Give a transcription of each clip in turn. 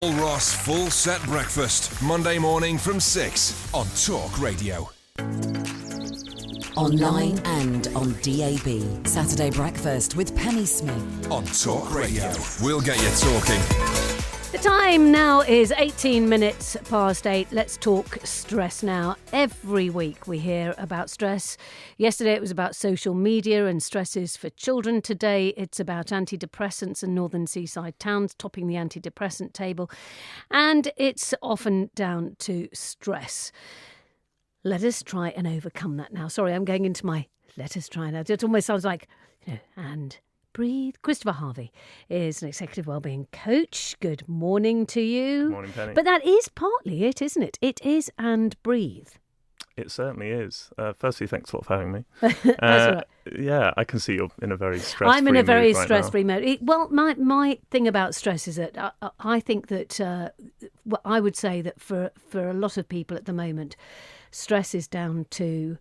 Paul Ross Full Set Breakfast, Monday morning from 6 on Talk Radio. Online and on DAB. Saturday Breakfast with Penny Smith. On Talk Radio. We'll get you talking. The time now is 18 minutes past 8. Let's talk stress now. Every week we hear about stress. Yesterday it was about social media and stresses for children. Today it's about antidepressants and northern seaside towns topping the antidepressant table. And it's often down to stress. Let us try and overcome that now. Sorry, I'm going into my let us try now. It almost sounds like, and breathe. Christopher Harvey is an executive wellbeing coach. Good morning to you. Good morning, Penny. But that is partly it, isn't it? It is and breathe. It certainly is. Firstly, thanks a lot for having me. That's right. Yeah, I can see you're in a very stress-free I'm in a very mood right stress-free mode. Well, my thing about stress is that I think that I would say that for a lot of people at the moment, stress is down to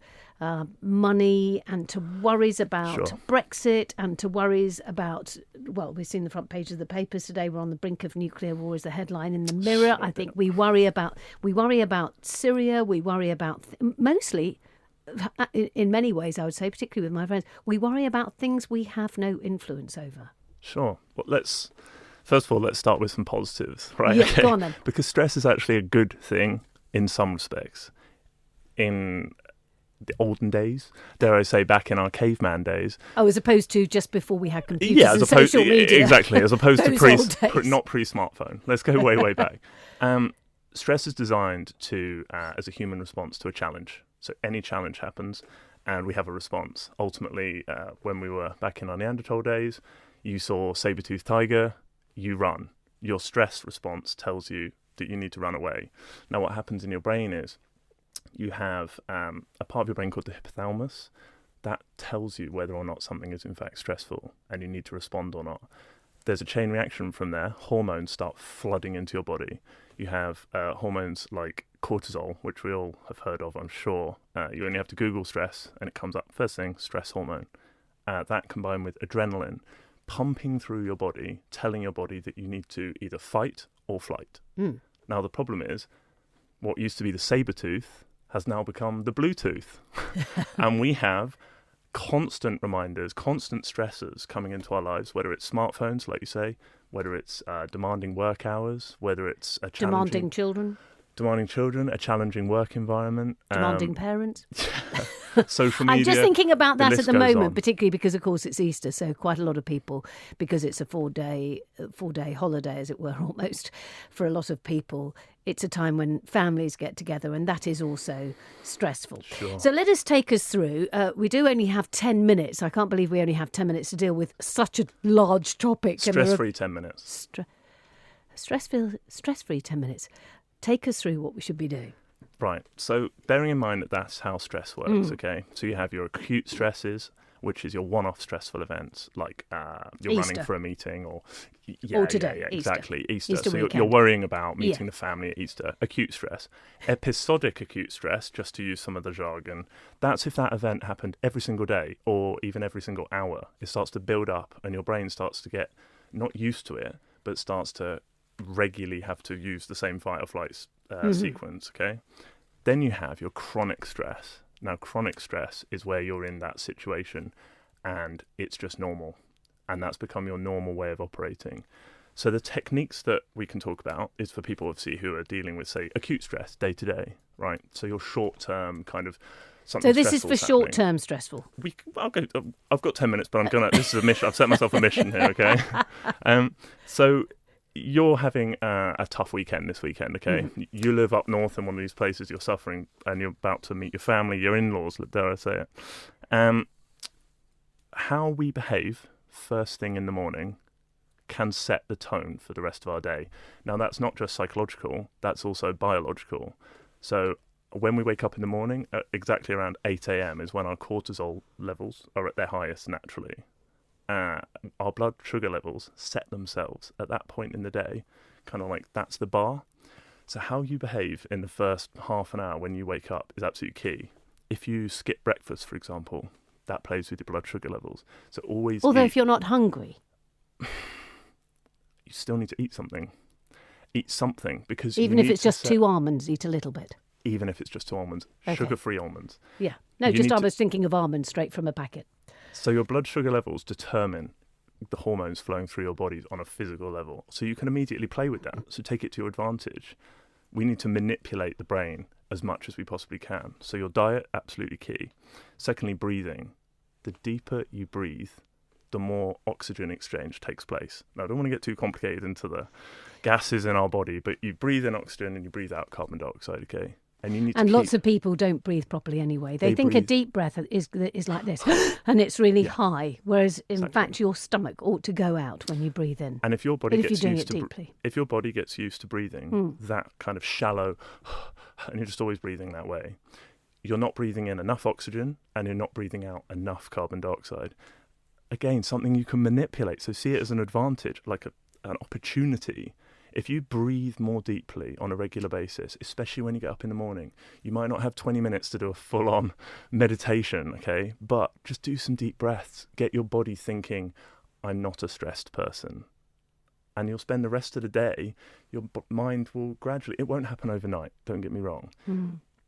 money and to worries about Brexit and to worries about, well, we've seen the front page of the papers today. We're on the brink of nuclear war is the headline in the Mirror. I think we worry about Syria. We worry about mostly, in many ways, I would say, particularly with my friends, we worry about things we have no influence over. Sure. Well, first of all, let's start with some positives, right? Yeah, okay. Go on then. Because stress is actually a good thing in some respects. In the olden days, dare I say, back in our caveman days. Oh, as opposed to just before we had computers and social media. Exactly, as opposed to not pre-smartphone. Let's go way back. Stress is designed to as a human response to a challenge. So any challenge happens, and we have a response. Ultimately, when we were back in our Neanderthal days, you saw saber-toothed tiger, you run. Your stress response tells you that you need to run away. Now, what happens in your brain is you have a part of your brain called the hypothalamus that tells you whether or not something is in fact stressful and you need to respond or not. There's a chain reaction from there. Hormones start flooding into your body. You have hormones like cortisol, which we all have heard of, I'm sure. You only have to Google stress and it comes up. First thing, stress hormone. That combined with adrenaline pumping through your body, telling your body that you need to either fight or flight. Now, the problem is what used to be the saber-tooth has now become the Bluetooth. And we have constant reminders, constant stressors coming into our lives, whether it's smartphones, like you say, whether it's demanding work hours, whether it's demanding children, a challenging work environment. Demanding parents. Social media. I'm just thinking about that at the moment, on. Particularly because, of course, it's Easter. So quite a lot of people, because it's a four-day holiday, as it were, almost, for a lot of people, it's a time when families get together, and that is also stressful. Sure. So let us take us through. We do only have 10 minutes. I can't believe we only have 10 minutes to deal with such a large topic. Stress-free 10 minutes. Stress-free 10 minutes. Take us through what we should be doing. Right. So bearing in mind that that's how stress works, okay? So you have your acute stresses, which is your one-off stressful events, like you're Easter. running for a meeting or today, yeah, Easter. exactly, Easter. Easter So weekend. you're worrying about meeting the family at Easter. Acute stress. Episodic acute stress, just to use some of the jargon, that's if that event happened every single day or even every single hour. It starts to build up and your brain starts to get not used to it, but starts to regularly have to use the same fight or flight sequence, okay? Then you have your chronic stress. Now, chronic stress is where you're in that situation and it's just normal. And that's become your normal way of operating. So the techniques that we can talk about is for people, obviously, who are dealing with, say, acute stress day to day, right? So your short-term kind of something. So this is for short-term stressful. I've got 10 minutes, but this is a mission. I've set myself a mission here, okay? So you're having a tough weekend this weekend, okay? You live up north in one of these places, you're suffering, and you're about to meet your family, your in-laws, dare I say it. How we behave first thing in the morning can set the tone for the rest of our day. Now, that's not just psychological, that's also biological. So when we wake up in the morning, at exactly around 8 a.m. is when our cortisol levels are at their highest naturally. Our blood sugar levels set themselves at that point in the day, kind of like that's the bar. So how you behave in the first half an hour when you wake up is absolutely key. If you skip breakfast, for example, that plays with your blood sugar levels. So always Although if you're not hungry. You still need to eat something. eat something, because even if it's just 2 almonds, eat a little bit. Even if it's just 2 almonds, Okay. sugar-free almonds. Yeah. No, I was thinking of almonds straight from a packet. So your blood sugar levels determine the hormones flowing through your bodies on a physical level. So you can immediately play with that. So take it to your advantage. We need to manipulate the brain as much as we possibly can. So your diet, absolutely key. Secondly, breathing. The deeper you breathe, the more oxygen exchange takes place. Now, I don't want to get too complicated into the gases in our body, but you breathe in oxygen and you breathe out carbon dioxide, okay? And you need to lots of people don't breathe properly anyway. They think a deep breath is like this, and it's really high, whereas in fact your stomach ought to go out when you breathe in. And if your body gets used to breathing that kind of shallow, and you're just always breathing that way, you're not breathing in enough oxygen and you're not breathing out enough carbon dioxide. Again, something you can manipulate. So see it as an advantage, like an opportunity. If you breathe more deeply on a regular basis, especially when you get up in the morning, you might not have 20 minutes to do a full-on meditation, okay? But just do some deep breaths. Get your body thinking, I'm not a stressed person. And you'll spend the rest of the day, your mind will gradually, it won't happen overnight, don't get me wrong.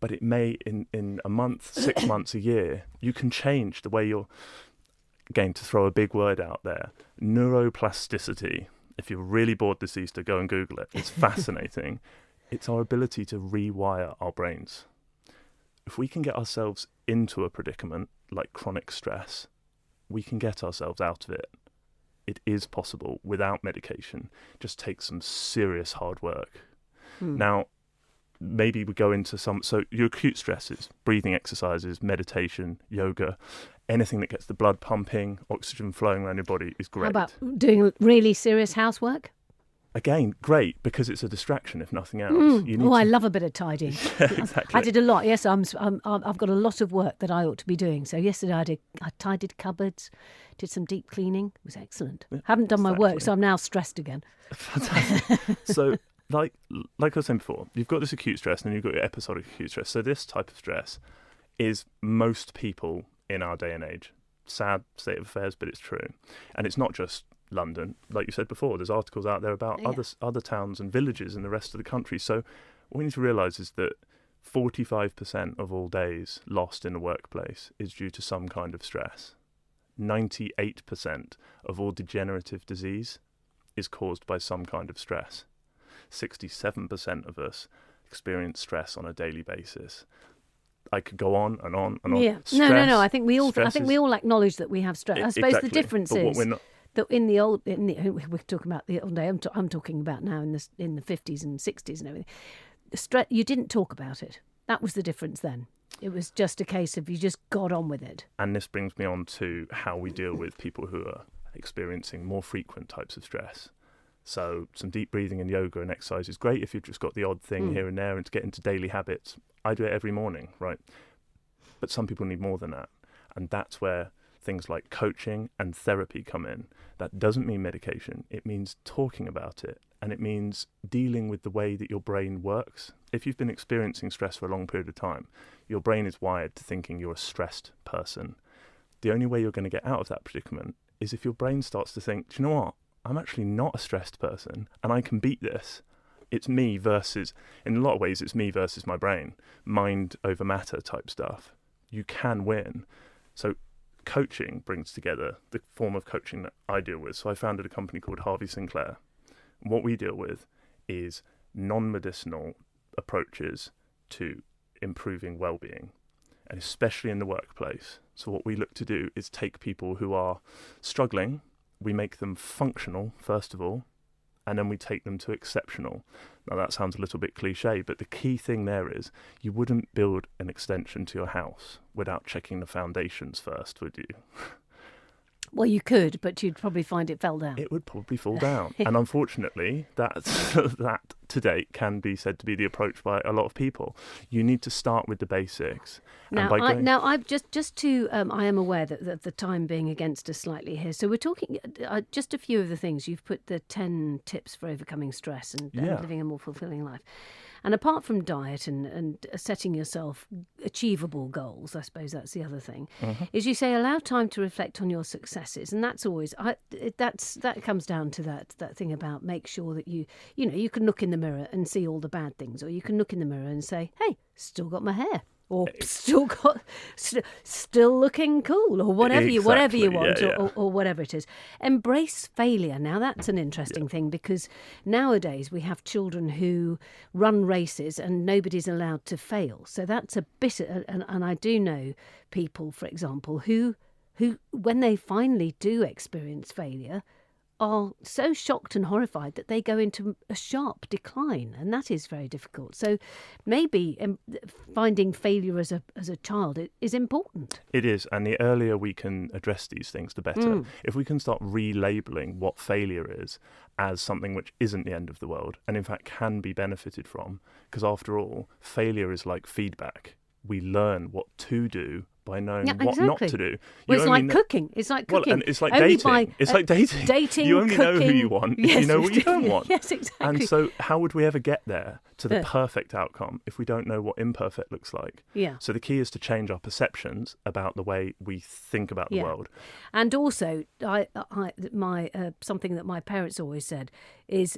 But it may, in a month, 6 months, a year, you can change the way you're, again, to throw a big word out there, neuroplasticity. If you're really bored this Easter, go and Google it. It's fascinating. It's our ability to rewire our brains. If we can get ourselves into a predicament like chronic stress, we can get ourselves out of it. It is possible without medication. It just takes some serious hard work. Now, maybe we go into so your acute stresses, breathing exercises, meditation, yoga, anything that gets the blood pumping, oxygen flowing around your body is great. How about doing really serious housework? Again, great, because it's a distraction, if nothing else. I love a bit of tidying. Exactly. I did a lot. Yes, I've got a lot of work that I ought to be doing. So yesterday I tidied cupboards, did some deep cleaning. It was excellent. Yeah, haven't done my work, so I'm now stressed again. Fantastic. So, like I was saying before, you've got this acute stress and then you've got your episodic acute stress. So this type of stress is most people in our day and age. Sad state of affairs, but it's true. And it's not just London. Like you said before, there's articles out there about other towns and villages in the rest of the country. So what we need to realise is that 45% of all days lost in the workplace is due to some kind of stress. 98% of all degenerative disease is caused by some kind of stress. 67% of us experience stress on a daily basis. I could go on and on and on. Yeah. Stress, no. I think we all acknowledge that we have stress. I suppose the difference is that we're talking about the old day. I'm talking about now in the 50s and 60s and everything. The stress, you didn't talk about it. That was the difference then. It was just a case of you just got on with it. And this brings me on to how we deal with people who are experiencing more frequent types of stress. So some deep breathing and yoga and exercise is great if you've just got the odd thing here and there and to get into daily habits. I do it every morning, right? But some people need more than that. And that's where things like coaching and therapy come in. That doesn't mean medication. It means talking about it. And it means dealing with the way that your brain works. If you've been experiencing stress for a long period of time, your brain is wired to thinking you're a stressed person. The only way you're going to get out of that predicament is if your brain starts to think, do you know what? I'm actually not a stressed person and I can beat this. It's me versus, in a lot of ways, it's me versus my brain. Mind over matter type stuff. You can win. So coaching brings together the form of coaching that I deal with. So I founded a company called Harvey Sinclair. What we deal with is non-medicinal approaches to improving well-being, and especially in the workplace. So what we look to do is take people who are struggling, we make them functional, first of all, and then we take them to exceptional. Now that sounds a little bit cliche, but the key thing there is you wouldn't build an extension to your house without checking the foundations first, would you? Well, you could, but you'd probably find it fell down. It would probably fall down. And unfortunately, that to date can be said to be the approach by a lot of people. You need to start with the basics. Now, I've just to I am aware that the time being against us slightly here. So we're talking just a few of the things. You've put the 10 tips for overcoming stress and living a more fulfilling life. And apart from diet and setting yourself achievable goals, I suppose that's the other thing, is you say allow time to reflect on your successes. And that's always, that comes down to that thing about make sure that you can look in the mirror and see all the bad things, or you can look in the mirror and say, hey, still got my hair. Or still looking cool, or whatever you want, or whatever it is. Embrace failure. Now that's an interesting thing, because nowadays we have children who run races and nobody's allowed to fail. So that's a bit. And I do know people, for example, who when they finally do experience failure, are so shocked and horrified that they go into a sharp decline, and that is very difficult. So maybe finding failure as a child is important. It is, and the earlier we can address these things, the better. If we can start relabeling what failure is as something which isn't the end of the world, and in fact can be benefited from, because after all, failure is like feedback. We learn what to do by knowing what not to do. It's like cooking. It's like cooking. Well, and it's like dating. It's like dating. Dating, you only cooking. know who you want if you know what you don't want. Yes, exactly. And so how would we ever get there to the perfect outcome if we don't know what imperfect looks like? Yeah. So the key is to change our perceptions about the way we think about the world. And also, something that my parents always said is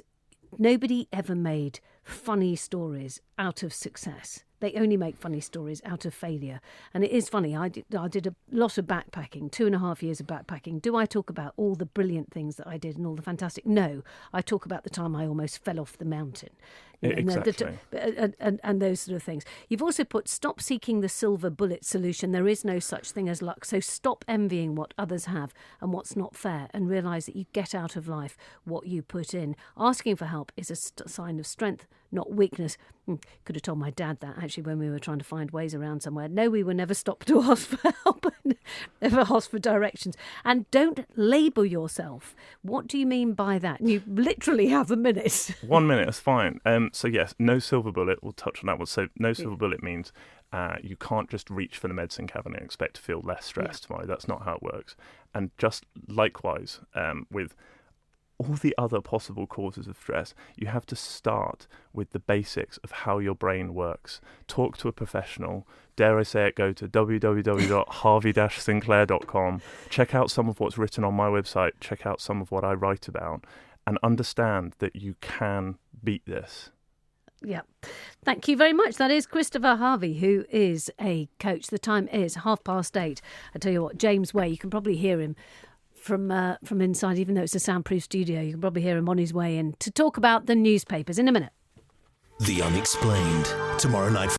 nobody ever made funny stories out of success. They only make funny stories out of failure. And it is funny, I did a lot of backpacking, 2.5 years of backpacking. Do I talk about all the brilliant things that I did and all the fantastic? No, I talk about the time I almost fell off the mountain. Exactly. And those sort of things. You've also put, stop seeking the silver bullet solution. There is no such thing as luck. So stop envying what others have and what's not fair, and realise that you get out of life what you put in. Asking for help is a sign of strength, not weakness. Could have told my dad that, actually, when we were trying to find ways around somewhere. No, we were never stopped to ask for help, never ask for directions. And don't label yourself. What do you mean by that? You literally have a minute. 1 minute, that's fine. So yes, no silver bullet. We'll touch on that one. So no silver bullet means you can't just reach for the medicine cabinet and expect to feel less stressed tomorrow. That's not how it works. And just likewise with all the other possible causes of stress, you have to start with the basics of how your brain works. Talk to a professional. Dare I say it, go to www.harvey-sinclair.com. Check out some of what's written on my website. Check out some of what I write about, and understand that you can beat this. Yeah. Thank you very much. That is Christopher Harvey, who is a coach. The time is 8:30. I tell you what, James Way, you can probably hear him from inside, even though it's a soundproof studio. You can probably hear him on his way in to talk about the newspapers in a minute. The Unexplained, tomorrow night.